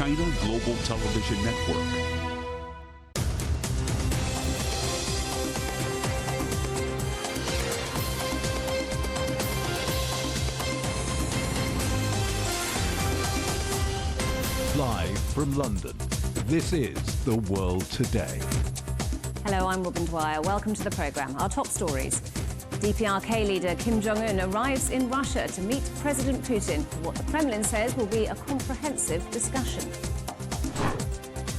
China Global Television Network. Live from London, this is The World Today. Hello, I'm Robin Dwyer. Welcome to the programme. Our top stories. DPRK leader Kim Jong-un arrives in Russia to meet President Putin for what the Kremlin says will be a comprehensive discussion.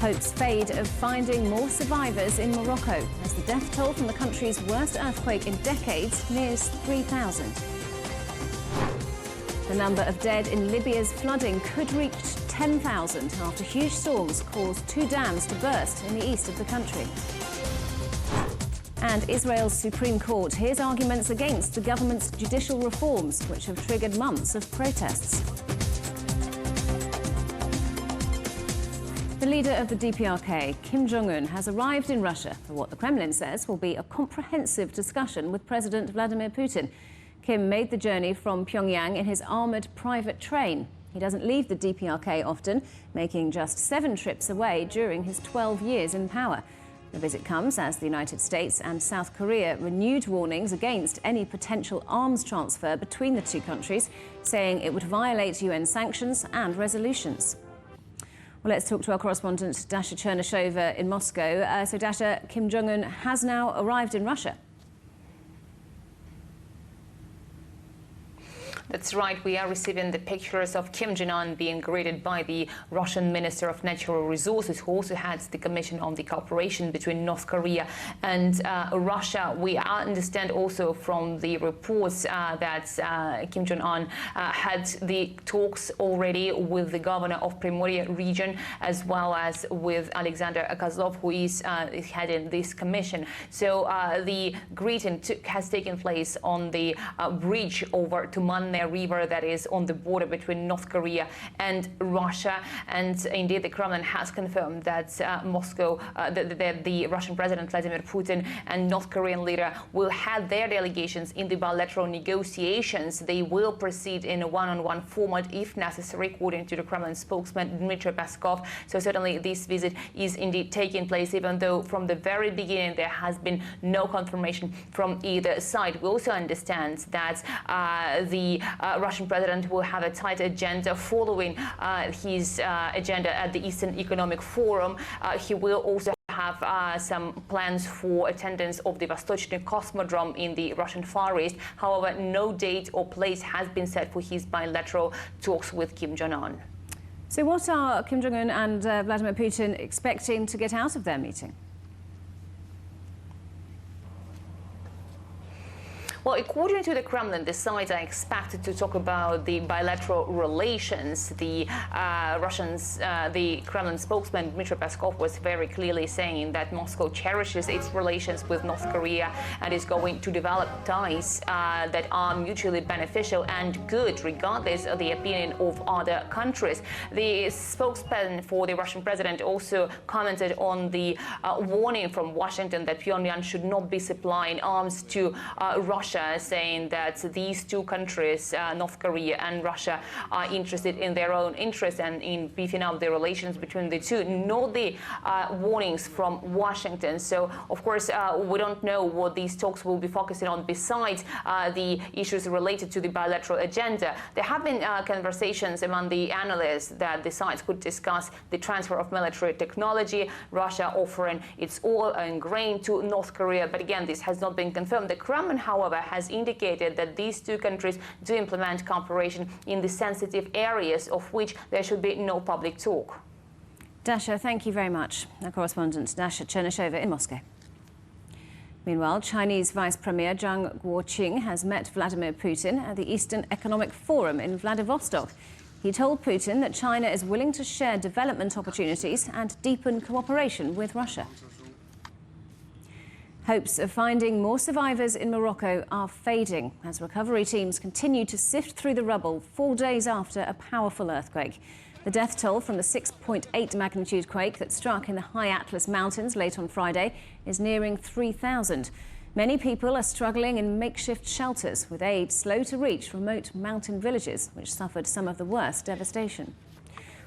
Hopes fade of finding more survivors in Morocco as the death toll from the country's worst earthquake in decades nears 3,000. The number of dead in Libya's flooding could reach 10,000 after huge storms caused 2 dams to burst in the east of the country. And Israel's Supreme Court hears arguments against the government's judicial reforms, which have triggered months of protests. The leader of the DPRK, Kim Jong-un, has arrived in Russia for what the Kremlin says will be a comprehensive discussion with President Vladimir Putin. Kim made the journey from Pyongyang in his armoured private train. He doesn't leave the DPRK often, making just 7 trips away during his 12 years in power. The visit comes as the United States and South Korea renewed warnings against any potential arms transfer between the two countries, saying it would violate UN sanctions and resolutions. Well, let's talk to our correspondent, Dasha Chernyshova in Moscow. So, Dasha, Kim Jong-un has now arrived in Russia. That's right. We are receiving the pictures of Kim Jong-un being greeted by the Russian Minister of Natural Resources, who also heads the Commission on the Cooperation between North Korea and Russia. We understand also from the reports that Kim Jong-un had the talks already with the governor of Primorye region, as well as with Alexander Kozlov, who is heading this commission. So the greeting has taken place on the bridge over Tuman River that is on the border between North Korea and Russia. And indeed, the Kremlin has confirmed that Moscow, the Russian President Vladimir Putin and North Korean leader will have their delegations in the bilateral negotiations. They will proceed in a one-on-one format if necessary, according to the Kremlin spokesman Dmitry Peskov. So certainly this visit is indeed taking place, even though from the very beginning there has been no confirmation from either side. We also understand that the Russian president will have a tight agenda following his agenda at the Eastern Economic Forum. He will also have some plans for attendance of the Vostochny Cosmodrome in the Russian Far East. However, no date or place has been set for his bilateral talks with Kim Jong-un. So what are Kim Jong-un and Vladimir Putin expecting to get out of their meeting? Well, according to the Kremlin, the sides are expected to talk about the bilateral relations. The Kremlin spokesman Dmitry Peskov was very clearly saying that Moscow cherishes its relations with North Korea and is going to develop ties that are mutually beneficial and good, regardless of the opinion of other countries. The spokesman for the Russian president also commented on the warning from Washington that Pyongyang should not be supplying arms to Russia, saying that these two countries, North Korea and Russia, are interested in their own interests and in beefing up the relations between the two, not the warnings from Washington. So, of course, we don't know what these talks will be focusing on besides the issues related to the bilateral agenda. There have been conversations among the analysts that the sides could discuss the transfer of military technology, Russia offering its oil and grain to North Korea. But again, this has not been confirmed. The Kremlin, however, has indicated that these two countries do implement cooperation in the sensitive areas of which there should be no public talk. Dasha, thank you very much. Our correspondent Dasha Chernyshova in Moscow. Meanwhile, Chinese Vice Premier Zhang Guoqing has met Vladimir Putin at the Eastern Economic Forum in Vladivostok. He told Putin that China is willing to share development opportunities and deepen cooperation with Russia. Hopes of finding more survivors in Morocco are fading as recovery teams continue to sift through the rubble 4 days after a powerful earthquake. The death toll from the 6.8 magnitude quake that struck in the High Atlas Mountains late on Friday is nearing 3,000. Many people are struggling in makeshift shelters, with aid slow to reach remote mountain villages, which suffered some of the worst devastation.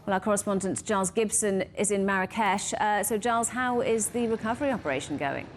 Well, our correspondent Giles Gibson is in Marrakesh. So, Giles, how is the recovery operation going?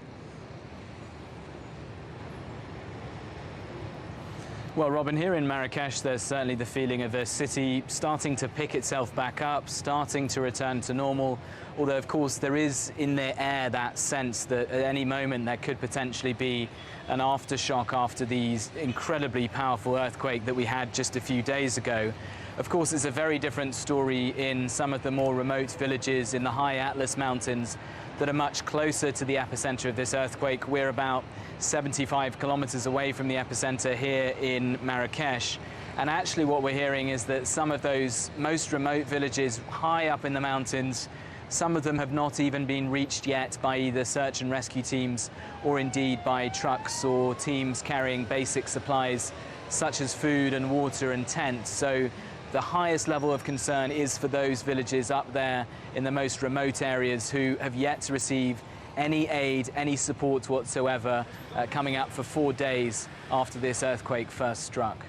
Well, Robin, here in Marrakesh, there's certainly the feeling of a city starting to pick itself back up, starting to return to normal. Although, of course, there is in the air that sense that at any moment there could potentially be an aftershock after the incredibly powerful earthquake that we had just a few days ago. Of course, it's a very different story in some of the more remote villages in the high Atlas Mountains that are much closer to the epicenter of this earthquake. We're about 75 kilometers away from the epicenter here in Marrakesh. And actually what we're hearing is that some of those most remote villages high up in the mountains, some of them have not even been reached yet by either search and rescue teams or indeed by trucks or teams carrying basic supplies such as food and water and tents. So the highest level of concern is for those villages up there in the most remote areas who have yet to receive any aid, any support whatsoever, coming up for 4 days after this earthquake first struck.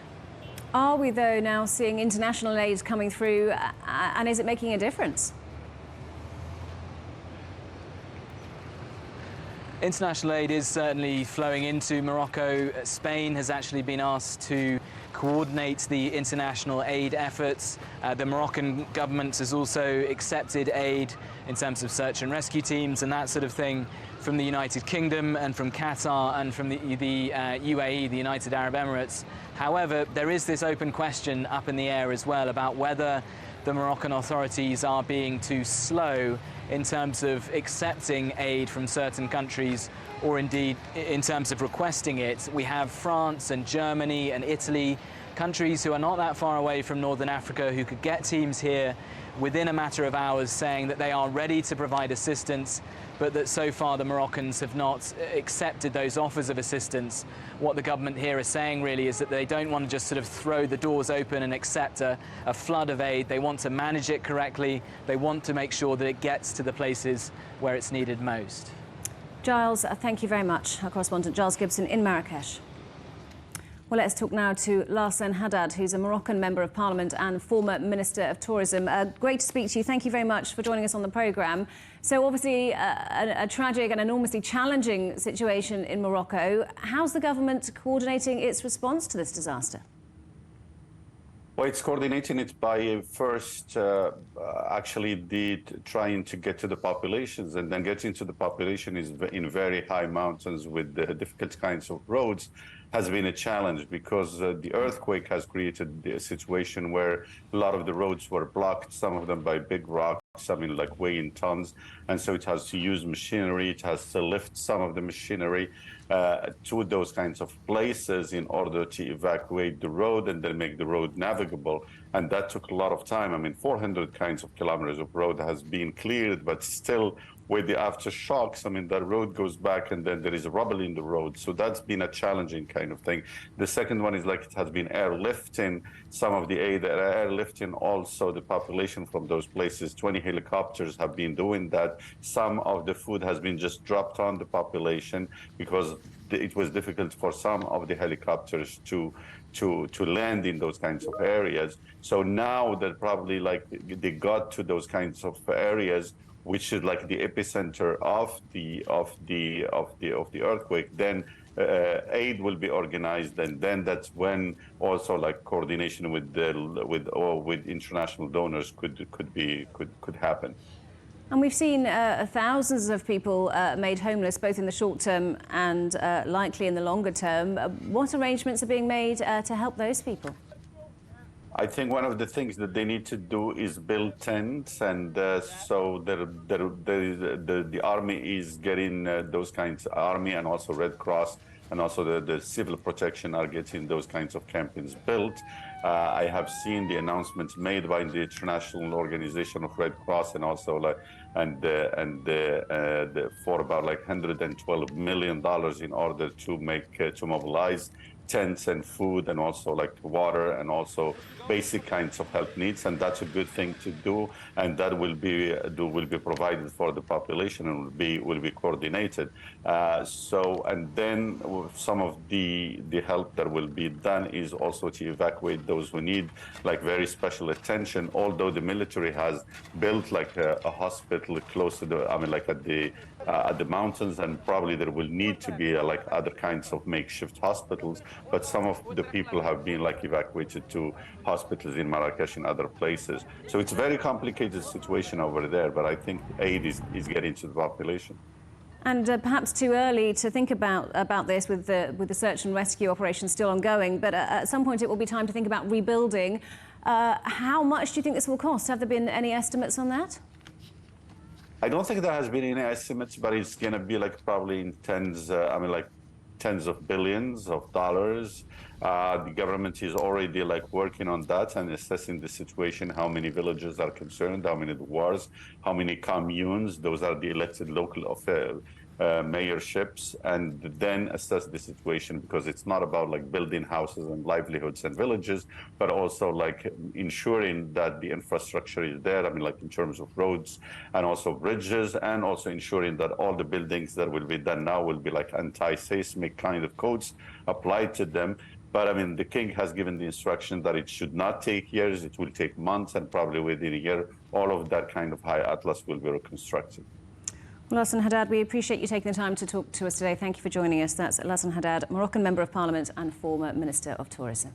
Are we, though, now seeing international aid coming through, and is it making a difference? International aid is certainly flowing into Morocco. Spain has actually been asked to coordinate the international aid efforts. The Moroccan government has also accepted aid in terms of search and rescue teams and that sort of thing from the United Kingdom and from Qatar and from the UAE, the United Arab Emirates. However, there is this open question up in the air as well about whether the Moroccan authorities are being too slow in terms of accepting aid from certain countries or indeed in terms of requesting it. We have France and Germany and Italy, countries who are not that far away from Northern Africa, who could get teams here within a matter of hours saying that they are ready to provide assistance, but that so far the Moroccans have not accepted those offers of assistance. What the government here is saying really is that they don't want to just sort of throw the doors open and accept a flood of aid. They want to manage it correctly. They want to make sure that it gets to the places where it's needed most. Giles, thank you very much. Our correspondent Giles Gibson in Marrakesh. Well, let's talk now to Larsen Haddad, who's a Moroccan Member of Parliament and former Minister of Tourism. Great to speak to you. Thank you very much for joining us on the programme. So obviously a tragic and enormously challenging situation in Morocco. How's the government coordinating its response to this disaster? Well, it's coordinating it by first actually trying to get to the populations, and then getting to the population is in very high mountains with difficult kinds of roads has been a challenge because the earthquake has created a situation where a lot of the roads were blocked, some of them by big rocks, I mean like weighing tons, and so it has to use machinery, it has to lift some of the machinery to those kinds of places in order to evacuate the road and then make the road navigable. And that took a lot of time. I mean, 400 kinds of kilometers of road has been cleared, but still with the aftershocks, I mean, that road goes back and then there is rubble in the road. So that's been a challenging kind of thing. The second one is like it has been airlifting some of the aid, airlifting also the population from those places. 20 helicopters have been doing that. Some of the food has been just dropped on the population because it was difficult for some of the helicopters to land in those kinds of areas. So now that probably like they got to those kinds of areas, which is like the epicenter of the earthquake, then aid will be organized, and then that's when also like coordination with international donors could happen. And we've seen thousands of people made homeless, both in the short term and likely in the longer term. What arrangements are being made to help those people? I think one of the things that they need to do is build tents, and so the army is getting those kinds of army, and also Red Cross and also the civil protection are getting those kinds of campaigns built. I have seen the announcements made by the International Organization of Red Cross, and also like for about like $112 million in order to mobilize tents and food and also like water and also basic kinds of health needs, and that's a good thing to do, and that will be provided for the population and will be coordinated. And then some of the help that will be done is also to evacuate those who need like very special attention. Although the military has built like a hospital close to at the mountains, and probably there will need to be like other kinds of makeshift hospitals, but some of the people have been like evacuated to hospitals in Marrakesh and other places. So it's a very complicated situation over there, but I think aid is getting to the population. And perhaps too early to think about this with the search and rescue operation still ongoing, but at some point it will be time to think about rebuilding. How much do you think this will cost? Have there been any estimates on that? I don't think there has been any estimates, but it's going to be like probably in tens of billions of dollars. The government is already like working on that and assessing the situation, how many villages are concerned, how many wars, how many communes, those are the elected local mayorships, and then assess the situation, because it's not about like building houses and livelihoods and villages, but also like ensuring that the infrastructure is there, like in terms of roads and also bridges, and also ensuring that all the buildings that will be done now will be like anti-seismic kind of codes applied to them. But the king has given the instruction that it should not take years, it will take months, and probably within a year, all of that kind of high atlas will be reconstructed. Well, Lassane Haddad, we appreciate you taking the time to talk to us today. Thank you for joining us. That's Lassane Haddad, Moroccan Member of Parliament and former Minister of Tourism.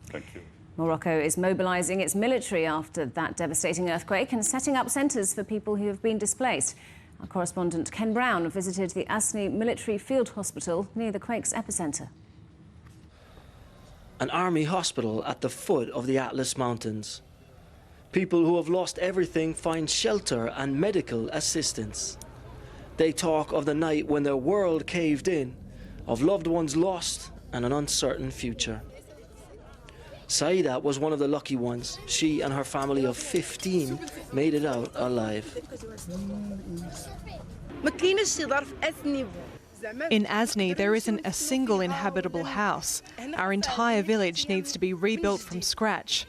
Thank you. Morocco is mobilising its military after that devastating earthquake and setting up centres for people who have been displaced. Our correspondent Ken Brown visited the Asni Military Field Hospital near the quake's epicentre. An army hospital at the foot of the Atlas Mountains. People who have lost everything find shelter and medical assistance. They talk of the night when their world caved in, of loved ones lost and an uncertain future. Saida was one of the lucky ones. She and her family of 15 made it out alive. In Asni, there isn't a single inhabitable house. Our entire village needs to be rebuilt from scratch.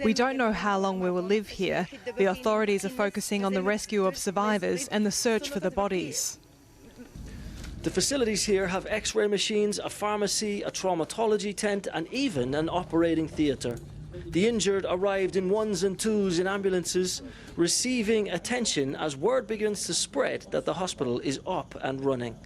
We don't know how long we will live here. The authorities are focusing on the rescue of survivors and the search for the bodies. The facilities here have X-ray machines, a pharmacy, a traumatology tent, and even an operating theatre. The injured arrived in ones and twos in ambulances, receiving attention as word begins to spread that the hospital is up and running.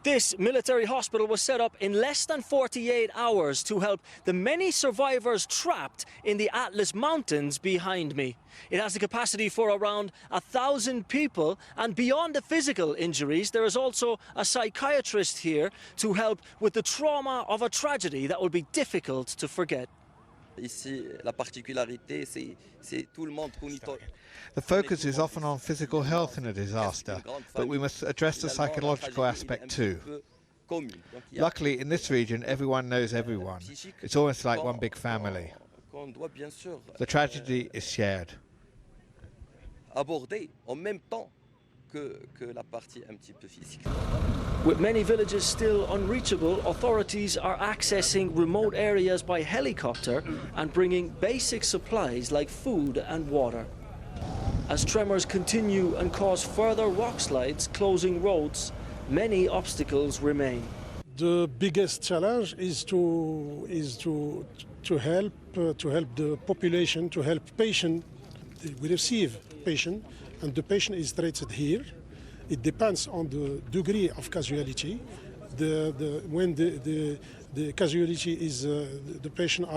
This military hospital was set up in less than 48 hours to help the many survivors trapped in the Atlas Mountains behind me. It has the capacity for around 1,000 people, and beyond the physical injuries, there is also a psychiatrist here to help with the trauma of a tragedy that will be difficult to forget. The focus is often on physical health in a disaster, but we must address the psychological aspect too. Luckily, in this region, everyone knows everyone. It's almost like one big family. The tragedy is shared. With many villages still unreachable, authorities are accessing remote areas by helicopter and bringing basic supplies like food and water. As tremors continue and cause further rock slides closing roads, many obstacles remain. The biggest challenge is to help the population, to help patient. We receive patient, and the patient is treated here. It depends on the degree of casualty. When the casualty is the patient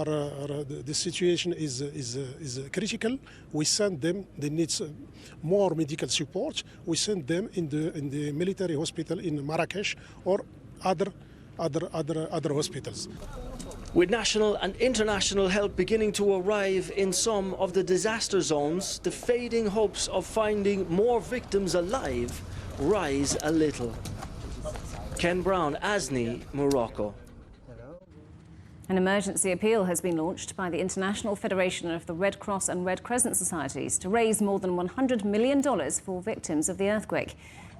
the situation is critical, we send them. They need more medical support. We send them in the military hospital in Marrakesh or other hospitals. With national and international help beginning to arrive in some of the disaster zones, the fading hopes of finding more victims alive rise a little. Ken Brown, Asni, Morocco. An emergency appeal has been launched by the International Federation of the Red Cross and Red Crescent Societies to raise more than $100 million for victims of the earthquake.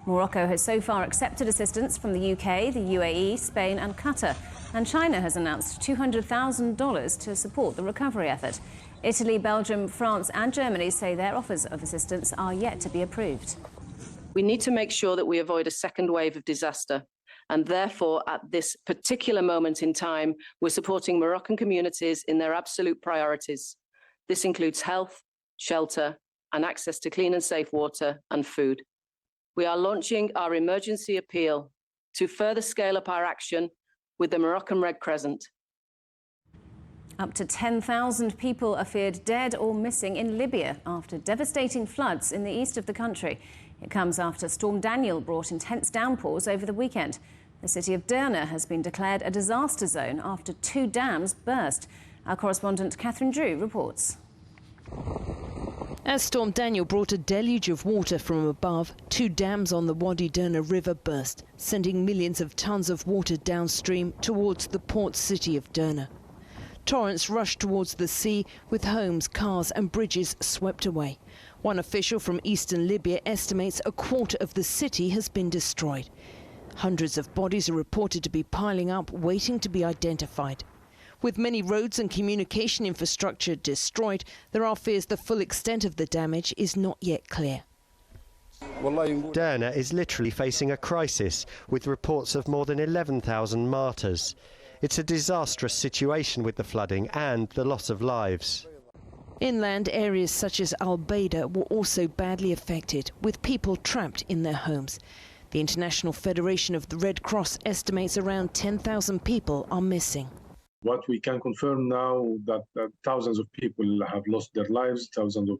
Morocco has so far accepted assistance from the UK, the UAE, Spain and Qatar. And China has announced $200,000 to support the recovery effort. Italy, Belgium, France and Germany say their offers of assistance are yet to be approved. We need to make sure that we avoid a second wave of disaster. And therefore, at this particular moment in time, we're supporting Moroccan communities in their absolute priorities. This includes health, shelter, and access to clean and safe water and food. We are launching our emergency appeal to further scale up our action with the Moroccan Red Crescent. Up to 10,000 people are feared dead or missing in Libya after devastating floods in the east of the country. It comes after Storm Daniel brought intense downpours over the weekend. The city of Derna has been declared a disaster zone after 2 dams burst. Our correspondent Catherine Drew reports. As Storm Daniel brought a deluge of water from above, 2 dams on the Wadi Derna River burst, sending millions of tons of water downstream towards the port city of Derna. Torrents rushed towards the sea, with homes, cars and bridges swept away. One official from eastern Libya estimates a quarter of the city has been destroyed. Hundreds of bodies are reported to be piling up, waiting to be identified. With many roads and communication infrastructure destroyed, there are fears the full extent of the damage is not yet clear. Derna is literally facing a crisis, with reports of more than 11,000 martyrs. It's a disastrous situation with the flooding and the loss of lives. Inland areas such as Al-Baida were also badly affected, with people trapped in their homes. The International Federation of the Red Cross estimates around 10,000 people are missing. What we can confirm now that thousands of people have lost their lives, thousands of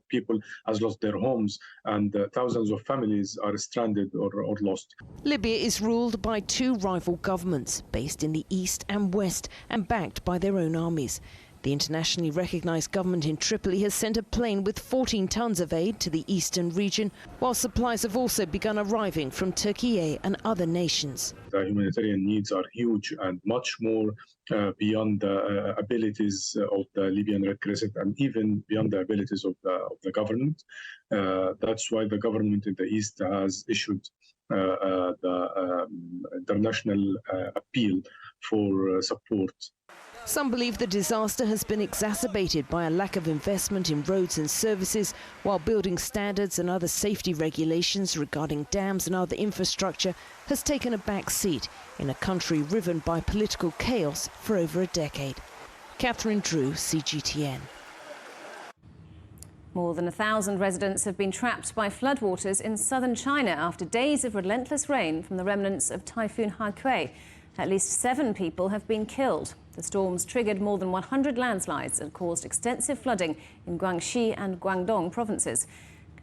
people have lost their homes, and thousands of families are stranded or lost. Libya is ruled by 2 rival governments, based in the east and west, and backed by their own armies. The internationally recognized government in Tripoli has sent a plane with 14 tons of aid to the eastern region, while supplies have also begun arriving from Turkey and other nations. The humanitarian needs are huge and much more beyond the abilities of the Libyan Red Crescent and even beyond the abilities of the government. That's why the government in the east has issued the international appeal for support. Some believe the disaster has been exacerbated by a lack of investment in roads and services, while building standards and other safety regulations regarding dams and other infrastructure has taken a back seat in a country riven by political chaos for over a decade. Catherine Drew, CGTN. More than 1,000 residents have been trapped by floodwaters in southern China after days of relentless rain from the remnants of Typhoon Haikui. At least 7 people have been killed. The storms triggered more than 100 landslides and caused extensive flooding in Guangxi and Guangdong provinces.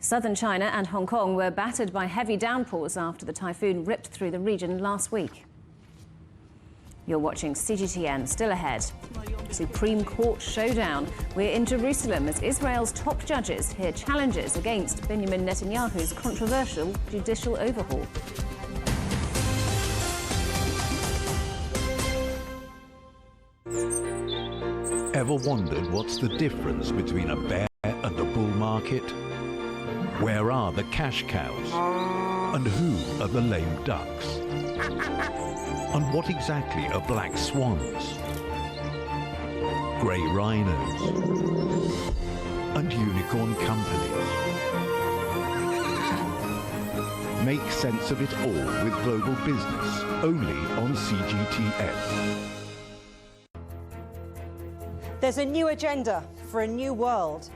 Southern China and Hong Kong were battered by heavy downpours after the typhoon ripped through the region last week. You're watching CGTN. Still ahead. Supreme Court showdown. We're in Jerusalem as Israel's top judges hear challenges against Benjamin Netanyahu's controversial judicial overhaul. Ever wondered what's the difference between a bear and a bull market? Where are the cash cows? And who are the lame ducks? And what exactly are black swans? Grey rhinos? And unicorn companies? Make sense of it all with Global Business, only on CGTN. There's a new agenda for a new world,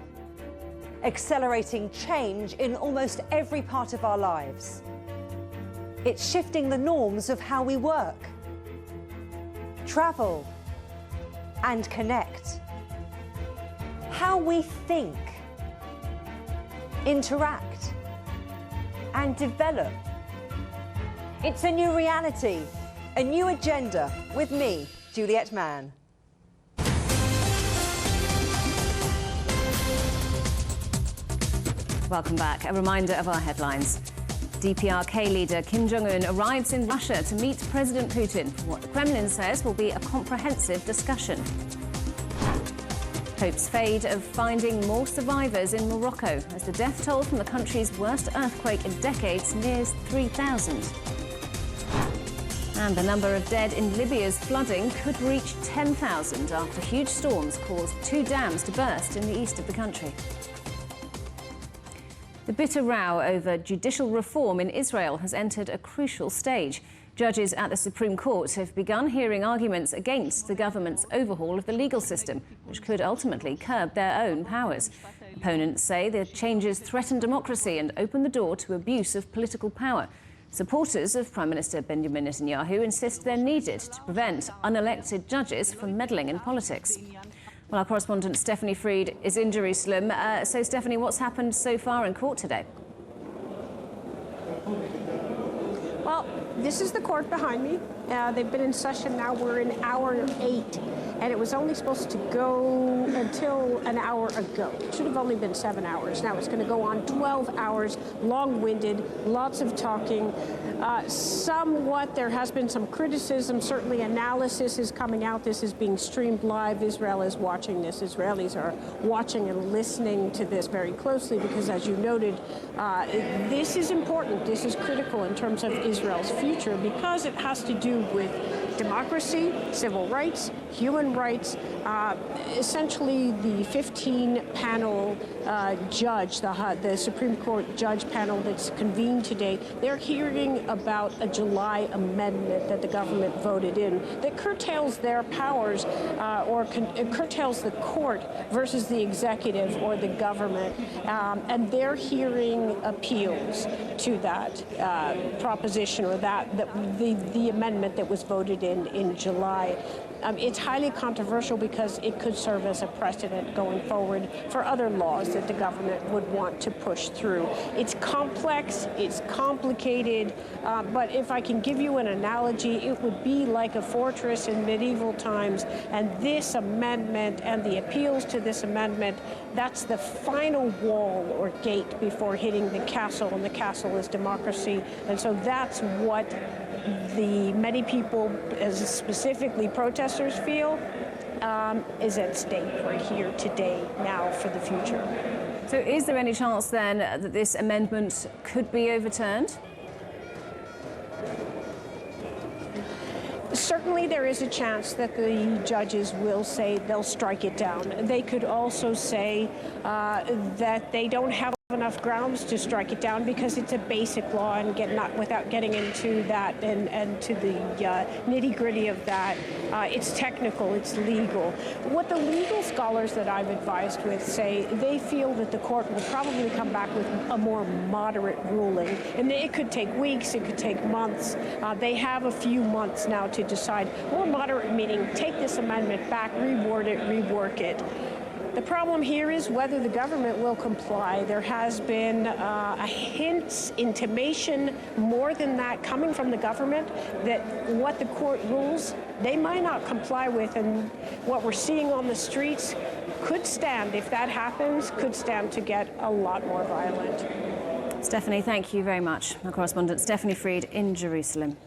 accelerating change in almost every part of our lives. It's shifting the norms of how we work, travel, and connect. How we think, interact, and develop. It's a new reality, a new agenda with me, Juliette Mann. Welcome back. A reminder of our headlines. DPRK leader Kim Jong-un arrives in Russia to meet President Putin for what the Kremlin says will be a comprehensive discussion. Hopes fade of finding more survivors in Morocco as the death toll from the country's worst earthquake in decades nears 3,000. And the number of dead in Libya's flooding could reach 10,000 after huge storms caused 2 dams to burst in the east of the country. The bitter row over judicial reform in Israel has entered a crucial stage. Judges at the Supreme Court have begun hearing arguments against the government's overhaul of the legal system, which could ultimately curb their own powers. Opponents say the changes threaten democracy and open the door to abuse of political power. Supporters of Prime Minister Benjamin Netanyahu insist they're needed to prevent unelected judges from meddling in politics. Well, our correspondent Stephanie Freed is in Jerusalem. So, Stephanie, what's happened so far in court today? Well, this is the court behind me. They've been in session now. We're in hour 8, and it was only supposed to go until an hour ago. It should have only been 7 hours. Now it's going to go on 12 hours, long-winded, lots of talking. Somewhat, there has been some criticism. Certainly, analysis is coming out. This is being streamed live. Israel is watching this. Israelis are watching and listening to this very closely because, as you noted, this is important. This is critical in terms of Israel's future because it has to do with democracy, civil rights, human rights. Essentially, the 15-panel judge, the Supreme Court judge panel that's convened today, they're hearing about a July amendment that the government voted in that curtails their powers curtails the court versus the executive or the government. And they're hearing appeals to that proposition or the amendment that was voted in July. It's highly controversial because it could serve as a precedent going forward for other laws that the government would want to push through. It's complex, it's complicated, but if I can give you an analogy, it would be like a fortress in medieval times, and this amendment and the appeals to this amendment, that's the final wall or gate before hitting the castle, and the castle is democracy. And so that's what the many people, as specifically protesters, feel is at stake right here today, now, for the future. So is there any chance then that this amendment could be overturned? Certainly there is a chance that the judges will say they'll strike it down. They could also say that they don't have enough grounds to strike it down because it's a basic law, and without getting into that and to the nitty-gritty of that, it's technical, it's legal. What the legal scholars that I've advised with say, they feel that the court will probably come back with a more moderate ruling, and it could take weeks, it could take months. They have a few months now to decide. More moderate meaning take this amendment back, reword it, rework it. The problem here is whether the government will comply. There has been a hint, intimation, more than that, coming from the government that what the court rules, they might not comply with. And what we're seeing on the streets could stand, if that happens, could stand to get a lot more violent. Stephanie, thank you very much. Our correspondent Stephanie Freed in Jerusalem.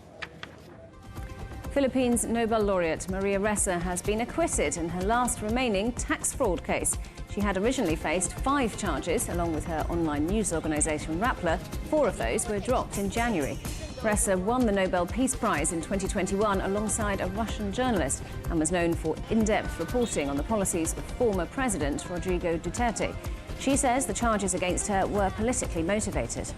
Philippines Nobel laureate Maria Ressa has been acquitted in her last remaining tax fraud case. She had originally faced 5 charges, along with her online news organisation Rappler. 4 of those were dropped in January. Ressa won the Nobel Peace Prize in 2021 alongside a Russian journalist and was known for in-depth reporting on the policies of former President Rodrigo Duterte. She says the charges against her were politically motivated.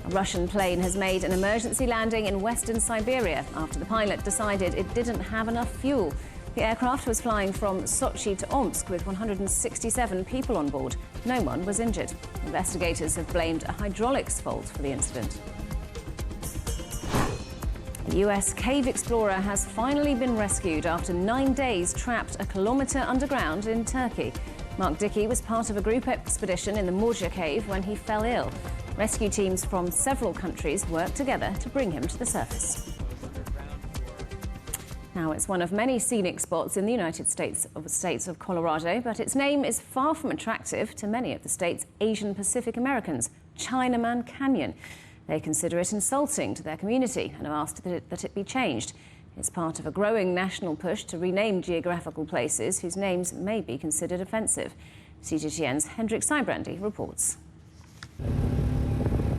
A Russian plane has made an emergency landing in western Siberia after the pilot decided it didn't have enough fuel. The aircraft was flying from Sochi to Omsk with 167 people on board. No one was injured. Investigators have blamed a hydraulics fault for the incident. The US cave explorer has finally been rescued after 9 days trapped a kilometre underground in Turkey. Mark Dickey was part of a group expedition in the Morja cave when he fell ill. Rescue teams from several countries worked together to bring him to the surface. Now, it's one of many scenic spots in the United States of Colorado, but its name is far from attractive to many of the state's Asian Pacific Americans, Chinaman Canyon. They consider it insulting to their community and have asked that it be changed. It's part of a growing national push to rename geographical places whose names may be considered offensive. CGTN's Hendrik Sybrandy reports.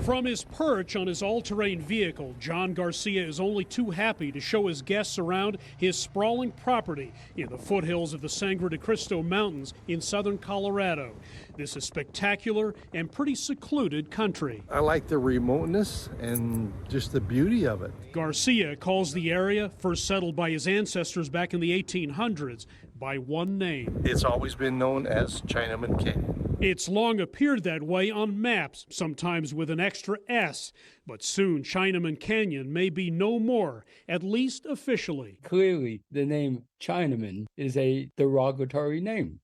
From his perch on his all-terrain vehicle, John Garcia is only too happy to show his guests around his sprawling property in the foothills of the Sangre de Cristo Mountains in southern Colorado. This is spectacular and pretty secluded country. I like the remoteness and just the beauty of it. Garcia calls the area, first settled by his ancestors back in the 1800s, by one name. It's always been known as Chinaman Canyon. It's long appeared that way on maps, sometimes with an extra S. But soon Chinaman Canyon may be no more, at least officially. Clearly, the name Chinaman is a derogatory name,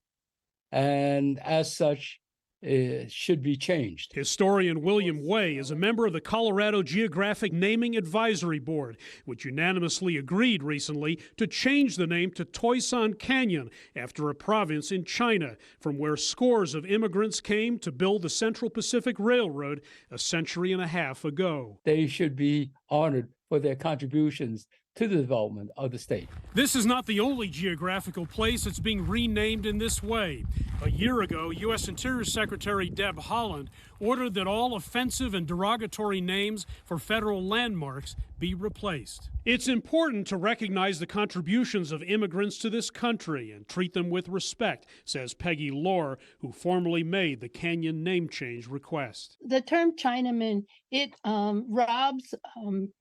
and as such, it should be changed. Historian William Way is a member of the Colorado Geographic Naming Advisory Board, which unanimously agreed recently to change the name to Toisan Canyon after a province in China, from where scores of immigrants came to build the Central Pacific Railroad a century and a half ago. They should be honored for their contributions to the development of the state. This is not the only geographical place that's being renamed in this way. A year ago, U.S. Interior Secretary Deb Haaland ordered that all offensive and derogatory names for federal landmarks be replaced. It's important to recognize the contributions of immigrants to this country and treat them with respect, says Peggy Lohr, who formally made the Canyon name change request. The term Chinaman, it robs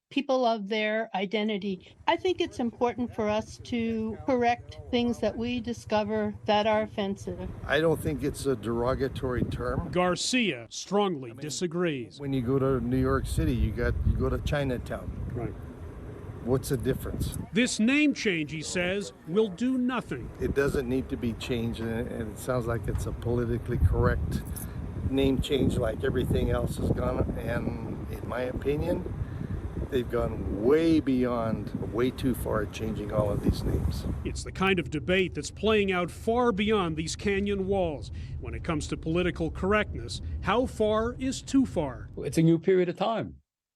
people of their identity. I think it's important for us to correct things that we discover that are offensive. I don't think it's a derogatory term. Garcia strongly disagrees. When you go to New York City, you go to Chinatown. Right. What's the difference? This name change, he says, will do nothing. It doesn't need to be changed, and it sounds like it's a politically correct name change like everything else has gone, and in my opinion, they've gone way beyond, way too far at changing all of these names. It's the kind of debate that's playing out far beyond these canyon walls. When it comes to political correctness, how far is too far? It's a new period of time,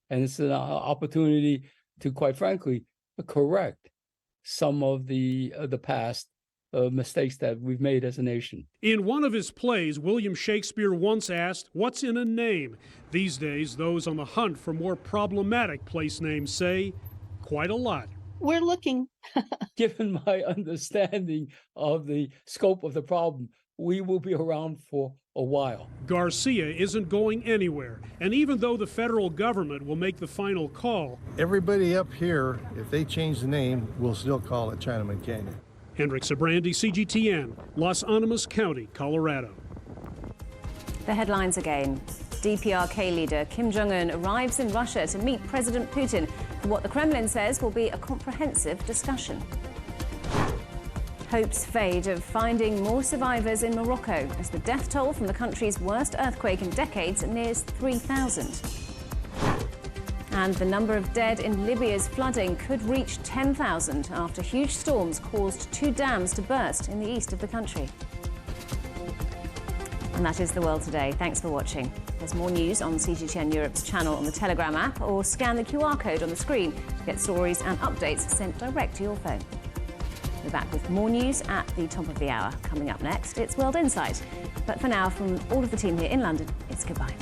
and it's an opportunity to, quite frankly, correct some of the past mistakes that we've made as a nation. In one of his plays, William Shakespeare once asked, "What's in a name?" These days, those on the hunt for more problematic place names say, quite a lot. We're looking. Given my understanding of the scope of the problem, we will be around for a while. Garcia isn't going anywhere, and even though the federal government will make the final call, everybody up here, if they change the name, will still call it Chinaman Canyon. Hendrik Sybrandy, CGTN, Los Animas County, Colorado. The headlines again. DPRK leader Kim Jong-un arrives in Russia to meet President Putin for what the Kremlin says will be a comprehensive discussion. Hopes fade of finding more survivors in Morocco as the death toll from the country's worst earthquake in decades nears 3,000. And the number of dead in Libya's flooding could reach 10,000 after huge storms caused 2 dams to burst in the east of the country. And that is The World Today. Thanks for watching. There's more news on CGTN Europe's channel on the Telegram app, or scan the QR code on the screen to get stories and updates sent direct to your phone. We're back with more news at the top of the hour. Coming up next, it's World Insight. But for now, from all of the team here in London, it's goodbye.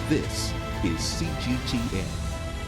This is CGTN.